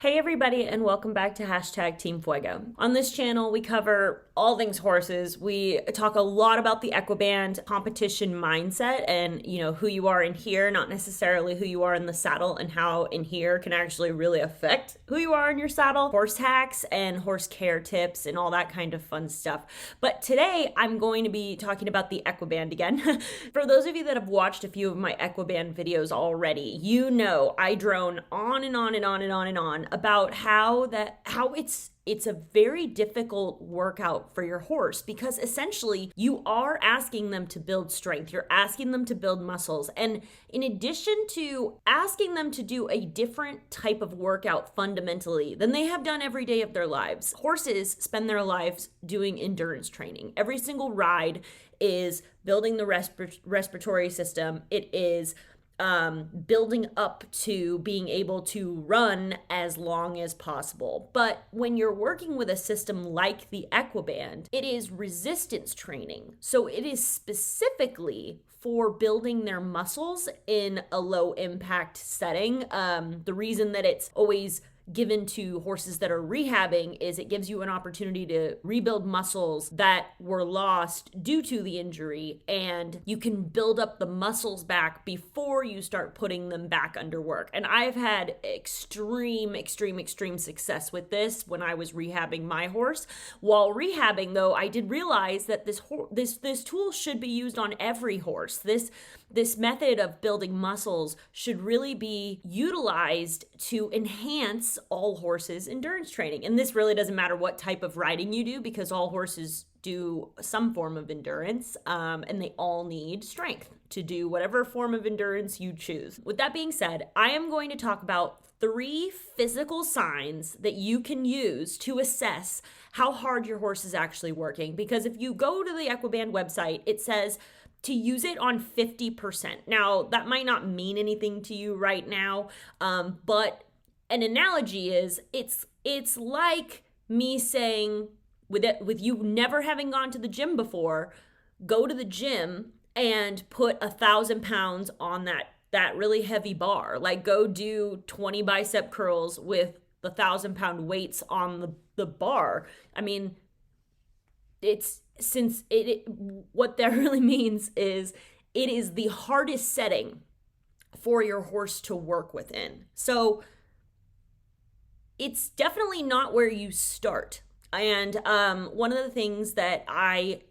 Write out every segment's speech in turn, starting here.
Hey everybody, and welcome back to hashtag Team Fuego. On this channel, we cover all things horses. We talk a lot about the Equiband competition mindset and, who you are in here, not necessarily who you are in the saddle, and how in here can actually really affect who you are in your saddle, horse hacks and horse care tips and all that kind of fun stuff. But today I'm going to be talking about the Equiband again. For those of you that have watched a few of my Equiband videos already, you know I drone on and on and on and on and on about how it's a very difficult workout for your horse, because essentially you are asking them to build strength, you're asking them to build muscles, and in addition to asking them to do a different type of workout fundamentally than they have done every day of their lives. Horses spend their lives doing endurance training. Every single ride is building the respiratory system. It is building up to being able to run as long as possible. But when you're working with a system like the Equiband, it is resistance training. So it is specifically for building their muscles in a low impact setting. The reason that it's always given to horses that are rehabbing is it gives you an opportunity to rebuild muscles that were lost due to the injury, and you can build up the muscles back before you start putting them back under work. And I've had extreme success with this when I was rehabbing my horse. While rehabbing, though, I did realize that this tool should be used on every horse. This method of building muscles should really be utilized to enhance all horses' endurance training. And this really doesn't matter what type of riding you do, because all horses do some form of endurance, and they all need strength to do whatever form of endurance you choose. With that being said, I am going to talk about 3 physical signs that you can use to assess how hard your horse is actually working. Because if you go to the Equiband website, it says to use it on 50%. Now, that might not mean anything to you right now, but an analogy is it's like me saying, with you never having gone to the gym before, go to the gym and put 1,000 pounds on that really heavy bar. Like, go do 20 bicep curls with the 1,000-pound weights on the bar. I mean, what that really means is it is the hardest setting for your horse to work within. So it's definitely not where you start. And one of the things that I,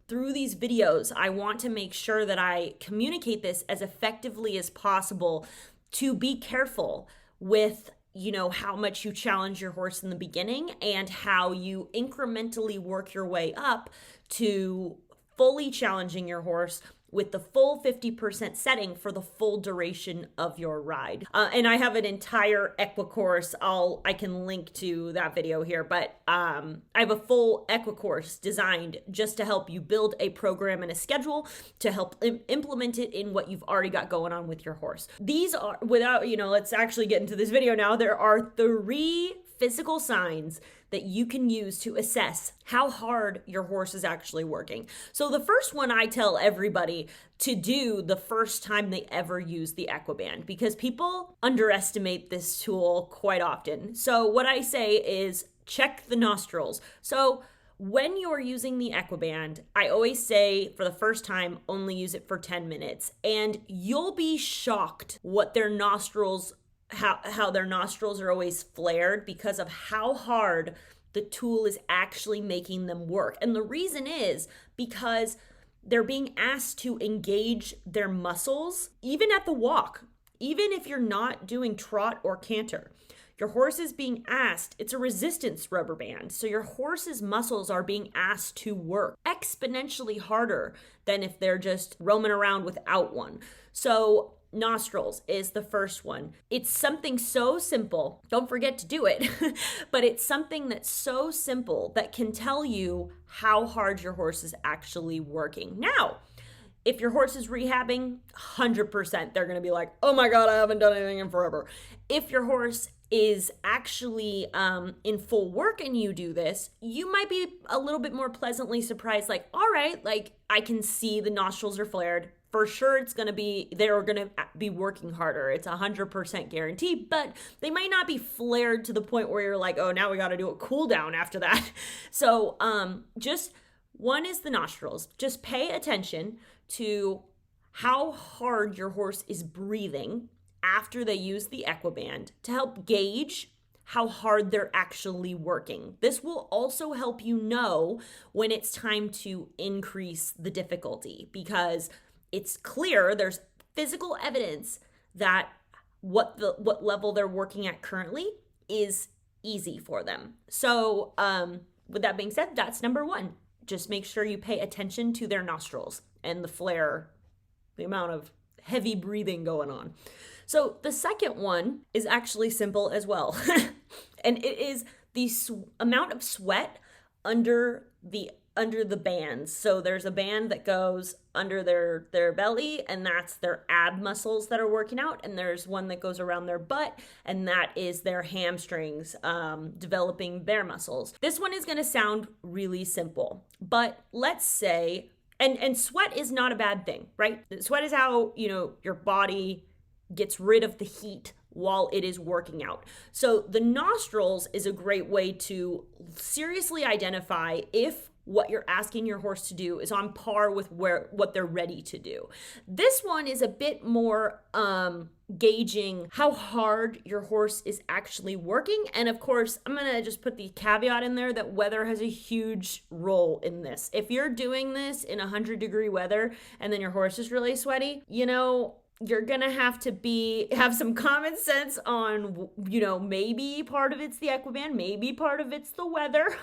through these videos, I want to make sure that I communicate this as effectively as possible, to be careful with how much you challenge your horse in the beginning and how you incrementally work your way up to fully challenging your horse with the full 50% setting for the full duration of your ride. And I have an entire Equi-Course. I can link to that video here, but I have a full Equi-Course designed just to help you build a program and a schedule to help implement it in what you've already got going on with your horse. These are, let's actually get into this video now. There are 3 physical signs that you can use to assess how hard your horse is actually working. So the first one I tell everybody to do the first time they ever use the Equiband, because people underestimate this tool quite often. So what I say is check the nostrils. So when you're using the Equiband, I always say for the first time, only use it for 10 minutes, and you'll be shocked what their nostrils how their nostrils are always flared, because of how hard the tool is actually making them work. And the reason is because they're being asked to engage their muscles, even at the walk, even if you're not doing trot or canter. Your horse is being asked, it's a resistance rubber band, so your horse's muscles are being asked to work exponentially harder than if they're just roaming around without one. So nostrils is the first one. It's something so simple. Don't forget to do it. But it's something that's so simple that can tell you how hard your horse is actually working. Now, if your horse is rehabbing, 100%, they're going to be like, oh my God, I haven't done anything in forever. If your horse is actually in full work and you do this, you might be a little bit more pleasantly surprised, like, all right, like I can see the nostrils are flared. for sure they're going to be working harder. It's 100% guaranteed, but they might not be flared to the point where you're like, oh, now we got to do a cool down after that. So just one is the nostrils. Just pay attention to how hard your horse is breathing after they use the Equiband to help gauge how hard they're actually working. This will also help you know when it's time to increase the difficulty, because it's clear there's physical evidence that what level they're working at currently is easy for them. So with that being said, that's number one. Just make sure you pay attention to their nostrils and the flare, the amount of heavy breathing going on. So the second one is actually simple as well. And it is the amount of sweat under the bands. So there's a band that goes under their belly, and that's their ab muscles that are working out. And there's one that goes around their butt, and that is their hamstrings, developing their muscles. This one is going to sound really simple, but let's say, and sweat is not a bad thing, right? Sweat is how, your body gets rid of the heat while it is working out. So the nostrils is a great way to seriously identify if what you're asking your horse to do is on par with what they're ready to do. This one is a bit more gauging how hard your horse is actually working. And of course, I'm going to just put the caveat in there that weather has a huge role in this. If you're doing this in 100-degree weather and then your horse is really sweaty, you're gonna have to have some common sense on, maybe part of it's the Equiband, maybe part of it's the weather.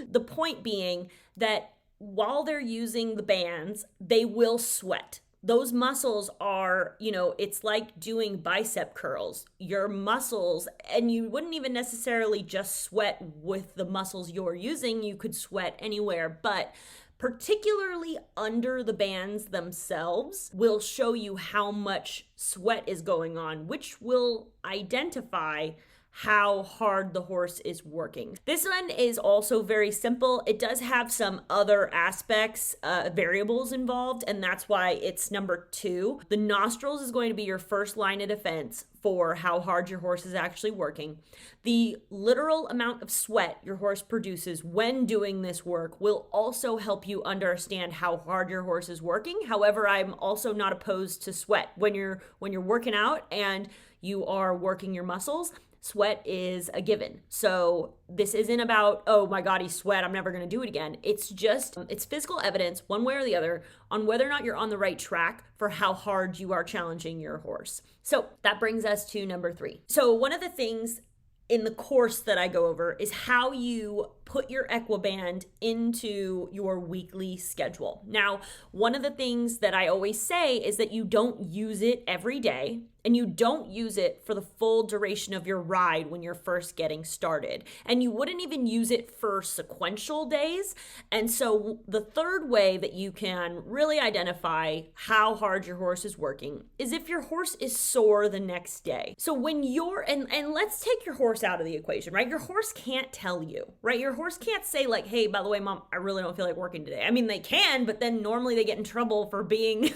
The point being that while they're using the bands, they will sweat. Those muscles are, it's like doing bicep curls. Your muscles, and you wouldn't even necessarily just sweat with the muscles you're using, you could sweat anywhere, but particularly under the bands themselves will show you how much sweat is going on, which will identify how hard the horse is working. This one is also very simple. It does have some other aspects, variables involved, and that's why it's number 2. The nostrils is going to be your first line of defense for how hard your horse is actually working. The literal amount of sweat your horse produces when doing this work will also help you understand how hard your horse is working. However, I'm also not opposed to sweat. When you're working out and you are working your muscles, sweat is a given. So this isn't about, oh my God, he sweat, I'm never going to do it again. It's just, it's physical evidence one way or the other on whether or not you're on the right track for how hard you are challenging your horse. So that brings us to number 3. So one of the things in the course that I go over is how you put your Equiband into your weekly schedule. Now, one of the things that I always say is that you don't use it every day, and you don't use it for the full duration of your ride when you're first getting started. And you wouldn't even use it for sequential days. And so the third way that you can really identify how hard your horse is working is if your horse is sore the next day. So when you're, and let's take your horse out of the equation, right? Your horse can't tell you, right? Your horse can't say like, hey, by the way, Mom, I really don't feel like working today. I mean, they can, but then normally they get in trouble for being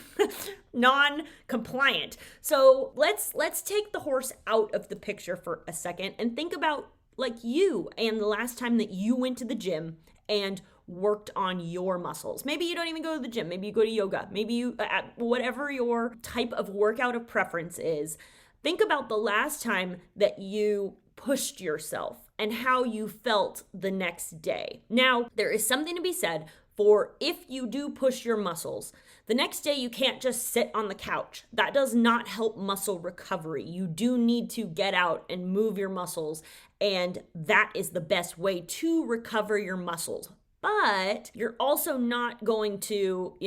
non-compliant. So let's take the horse out of the picture for a second and think about like you and the last time that you went to the gym and worked on your muscles. Maybe you don't even go to the gym. Maybe you go to yoga. Maybe you, whatever your type of workout of preference is, think about the last time that you pushed yourself and how you felt the next day. Now, there is something to be said for if you do push your muscles, the next day you can't just sit on the couch. That does not help muscle recovery. You do need to get out and move your muscles, and that is the best way to recover your muscles. But you're also not going to,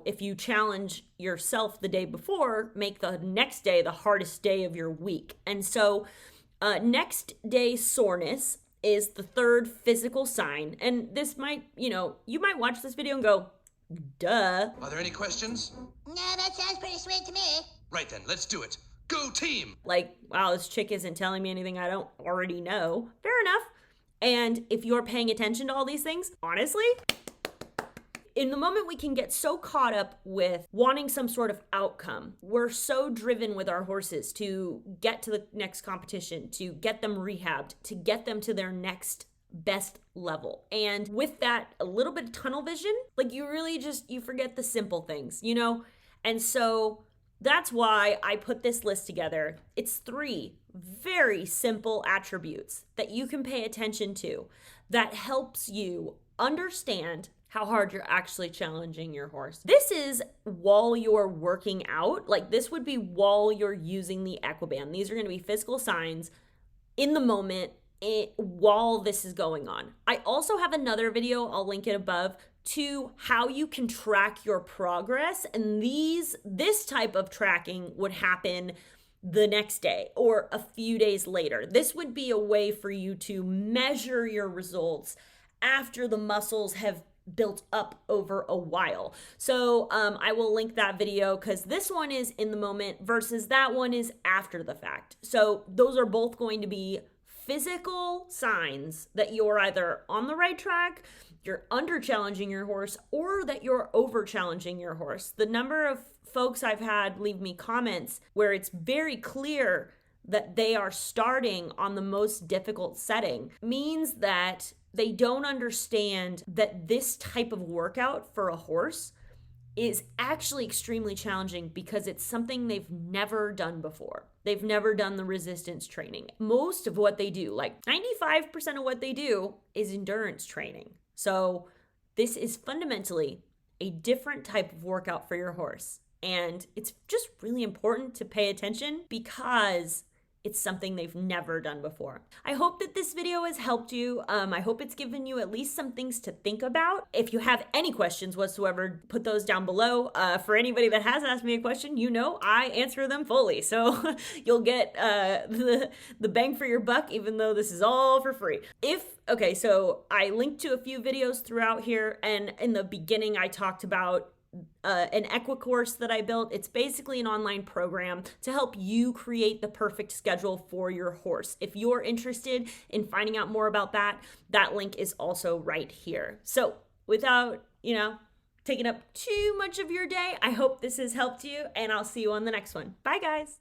if you challenge yourself the day before, make the next day the hardest day of your week. And so next day soreness is the third physical sign. And this might, you might watch this video and go, duh. Are there any questions? No, that sounds pretty sweet to me. Right then, let's do it. Go team! Like, wow, this chick isn't telling me anything I don't already know. Fair enough. And if you're paying attention to all these things, honestly, In the moment, we can get so caught up with wanting some sort of outcome. We're so driven with our horses to get to the next competition, to get them rehabbed, to get them to their next best level. And with that, a little bit of tunnel vision, like you really just, you forget the simple things, you know? And so that's why I put this list together. It's 3 very simple attributes that you can pay attention to that helps you understand how hard you're actually challenging your horse. This is while you're working out, like this would be while you're using the Equiband. These are going to be physical signs in the moment while this is going on. I also have another video, I'll link it above, to how you can track your progress. And this type of tracking would happen the next day or a few days later. This would be a way for you to measure your results after the muscles have built up over a while. So I will link that video because this one is in the moment versus that one is after the fact. So those are both going to be physical signs that you're either on the right track, you're under challenging your horse, or that you're over challenging your horse. The number of folks I've had leave me comments where it's very clear that they are starting on the most difficult setting means that they don't understand that this type of workout for a horse is actually extremely challenging because it's something they've never done before. They've never done the resistance training. Most of what they do, like 95% of what they do, is endurance training. So this is fundamentally a different type of workout for your horse. And it's just really important to pay attention because it's something they've never done before. I hope that this video has helped you. I hope it's given you at least some things to think about. If you have any questions whatsoever, put those down below. For anybody that has asked me a question, you know I answer them fully. So you'll get the bang for your buck, even though this is all for free. Okay, so I linked to a few videos throughout here, and in the beginning I talked about an Equi-Course that I built. It's basically an online program to help you create the perfect schedule for your horse. If you're interested in finding out more about that, that link is also right here. So without, taking up too much of your day, I hope this has helped you, and I'll see you on the next one. Bye, guys.